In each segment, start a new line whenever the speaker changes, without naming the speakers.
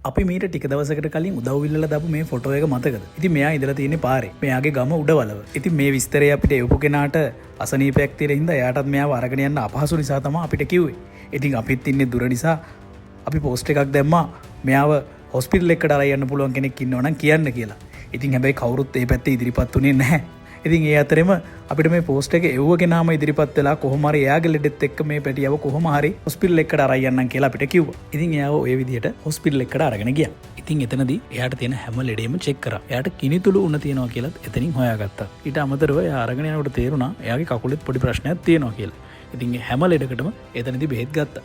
අපි මීට ටික දවසකට කලින් උදව් ඉල්ලලා දාපු මේ ෆොටෝ එක මතකද? ඉතින් මෙයා ඉඳලා තියෙන්නේ පාරේ. මෙයාගේ ගම උඩවලව. ඉතින් මේ විස්තරය අපිට එවපු කෙනාට අසනීපයක් තියෙන හින්දා එයාටත් මෙයාව අරගෙන යන්න අපහසු නිසා තමයි අපිට කිව්වේ. ඉතින් අපිත් ඉන්නේ දුර නිසා අපි පෝස්ට් එකක් දැම්මා මෙයාව හොස්පිටල් එකකට අරන් යන්න පුළුවන් කෙනෙක් ඉන්නවා නම් කියන්න කියලා. ඉතින් හැබැයි කවුරුත් ඒ පැත්තේ ඉදිරිපත් උනේ නැහැ. ඉතින් ඒ අතරෙම අපිට මේ පෝස්ට් එක එව්ව කෙනාම ඉදිරිපත් වෙලා කොහොම හරි එයාගේ ලෙඩෙත් එක්ක මේ පැටියව කොහොම හරි හොස්පිටල් එකකට අරන් යන්නම් කියලා අපිට කිව්වා. ඉතින් එයාව ওই විදිහට හොස්පිටල් එකකට අරගෙන ගියා. ඉතින් එතනදී එයාට තියෙන හැම ලෙඩේම චෙක් කරා. එයාට කිනිතුළු උණ තියෙනවා කියලාත් එතනින් හොයාගත්තා. ඊට අමතරව එයා අරගෙන යනකොට තේරුණා එයාගේ කකුලෙත් පොඩි ප්‍රශ්නයක් තියෙනවා කියලා. ඉතින් හැම ලෙඩකටම එතනදී බෙහෙත් ගත්තා.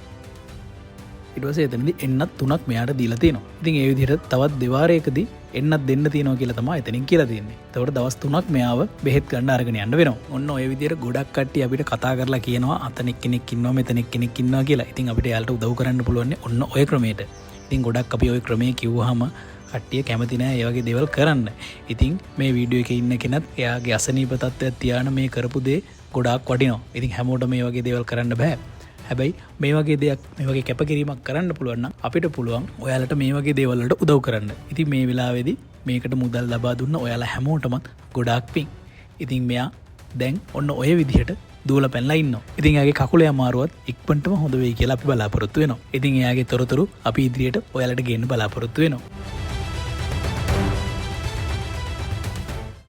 ඊට පස්සේ එතනදී එන්නත් 3ක් මෙයාට දීලා තියෙනවා. ඉතින් ඒ විදිහට තවත් දෙවාරයකදී එන්නත් දෙන්න තියෙනවා කියලා තමයි එතනින් කියලා තියෙන්නේ. ඒතකොට දවස් 3ක් මෙයාව බෙහෙත් ගන්න අරගෙන යන්න වෙනවා. ඔන්න ඔය විදිහට ගොඩක් කට්ටිය අපිට කතා කරලා කියනවා අතනෙක් කෙනෙක් ඉන්නවා මෙතනෙක් කෙනෙක් ඉන්නවා කියලා. ඉතින් අපිට යාළුවට උදව් කරන්න පුළුවන් ඔන්න ඔය ක්‍රමයට. ඉතින් ගොඩක් අපි ඔය ක්‍රමයේ කිව්වහම කට්ටිය කැමති නෑ ඒ වගේ දේවල් කරන්න. ඉතින් මේ වීඩියෝ එකේ ඉන්න කෙනත් එයාගේ අසනීප තත්ත්වයක් තියාන මේ කරපු දේ ගොඩාක් වටිනවා. ඉතින් හැමෝටම මේ වගේ දේවල් කරන්න බෑ. හැබැයි මේ වගේ දෙයක් මේ වගේ කැපකිරීමක් කරන්න පුළුවන් නම් අපිට පුළුවන් ඔයාලට මේ වගේ දේවල් වලට උදව් කරන්න. ඉතින් මේ වෙලාවේදී මේකට මුදල් ලබා දුන්න ඔයාලා හැමෝටමත් ගොඩාක් පිං. ඉතින් මෙයා දැන් ඔන්න ඔය විදිහට දුවලා පැනලා ඉන්නවා. ඉතින් එයාගේ කකුලේ අමාරුවත් ඉක්මනටම හොඳ වෙයි කියලා අපි බලාපොරොත්තු වෙනවා. ඉතින් එයාගේ තොරතුරු අපි ඉදිරියට ඔයාලට ගේන්න බලාපොරොත්තු වෙනවා.